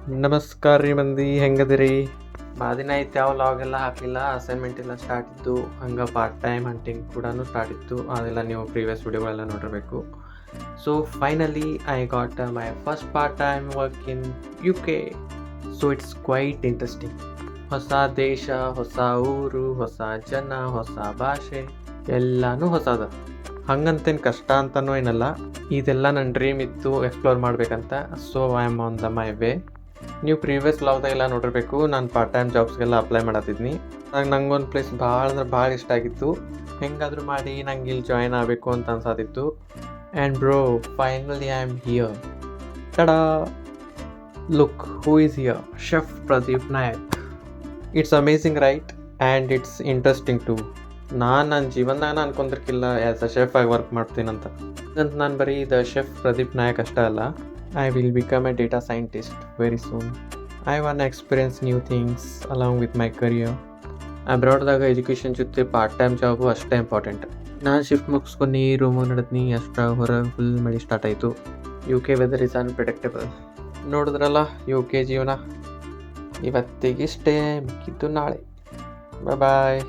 ನಮಸ್ಕಾರ ರೀ ಮಂದಿ, ಹೆಂಗದಿರಿ? ಭಾಳ ದಿನ ಆಯ್ತು ಯಾವ ಲಾಗ್ ಎಲ್ಲ ಹಾಕಲಿಲ್ಲ. ಅಸೈನ್ಮೆಂಟ್ ಎಲ್ಲ ಸ್ಟಾರ್ಟ್ ಇತ್ತು, ಹಂಗೆ ಪಾರ್ಟ್ ಟೈಮ್ ಹಂಟಿಂಗ್ ಕೂಡ ಸ್ಟಾರ್ಟ್ ಇತ್ತು. ಅದೆಲ್ಲ ನೀವು ಪ್ರೀವಿಯಸ್ ವಿಡಿಯೋಗಳೆಲ್ಲ ನೋಡಿರಬೇಕು. So finally I got my first part time work in UK. So it's quite interesting. ಹೊಸ ದೇಶ, ಹೊಸ ಊರು, ಹೊಸ ಜನ, ಹೊಸ ಭಾಷೆ, ಎಲ್ಲನೂ ಹೊಸದ. ಹಂಗಂತೇನು ಕಷ್ಟ ಅಂತನೂ ಏನಲ್ಲ. ಇದೆಲ್ಲ ನನ್ನ ಡ್ರೀಮ್ ಇತ್ತು ಎಕ್ಸ್ಪ್ಲೋರ್ ಮಾಡಬೇಕಂತ. So I am on the my way. ನೀವು ಪ್ರೀವಿಯಸ್ ವ್ಲಾಗ್ದಾಗೆಲ್ಲ ನೋಡಿರಬೇಕು, ನಾನು ಪಾರ್ಟ್ ಟೈಮ್ ಜಾಬ್ಸ್ಗೆಲ್ಲ ಅಪ್ಲೈ ಮಾಡತ್ತಿದ್ನಿ. ನಂಗೊಂದು ಪ್ಲೇಸ್ ಭಾಳ ಅಂದ್ರೆ ಭಾಳ ಇಷ್ಟ ಆಗಿತ್ತು. ಹೆಂಗಾದರೂ ಮಾಡಿ ನಂಗೆ ಇಲ್ಲಿ ಜಾಯ್ನ್ ಆಗಬೇಕು ಅಂತ ಅನ್ಸಾತಿತ್ತು. And bro, finally I am here. Tada! Look, who is here? Chef Pradeep Nayak. It's amazing right? And it's interesting too. ನನ್ನ ಜೀವನದಾಗ ಅನ್ಕೊಂಡ್ರಿಕ್ಕಿಲ್ಲ ಆ್ಯಸ್ ಅ ಶೆಫ್ ಆಗಿ ವರ್ಕ್ ಮಾಡ್ತೀನಂತ. ನಾನು ಬರೀ ದ ಶೆಫ್ ಪ್ರದೀಪ್ ನಾಯಕ್ ಅಷ್ಟೇ ಅಲ್ಲ, I will become a data scientist very soon. I want to experience new things along with my career. ಅಬ್ರಾಡ್ದಾಗ ಎಜುಕೇಷನ್ ಜೊತೆ ಪಾರ್ಟ್ ಟೈಮ್ ಜಾಬು ಅಷ್ಟೇ ಇಂಪಾರ್ಟೆಂಟ್. ನಾನು ಶಿಫ್ಟ್ ಮುಗಿಸ್ಕೊಂಡು ರೂಮಿಗೆ ನಡದ್ನಿ, ಅಷ್ಟ ಹೊರಗೆ ಫುಲ್ ಮಳೆ ಸ್ಟಾರ್ಟ್ ಆಯಿತು. UK weather is unpredictable. ನೋಡಿದ್ರಲ್ಲ UK ಜೀವನ. ಇವತ್ತಿಗಿಷ್ಟೇ, ಮಿಕ್ಕಿದ್ದು ನಾಳೆ. ಬಾಯ್.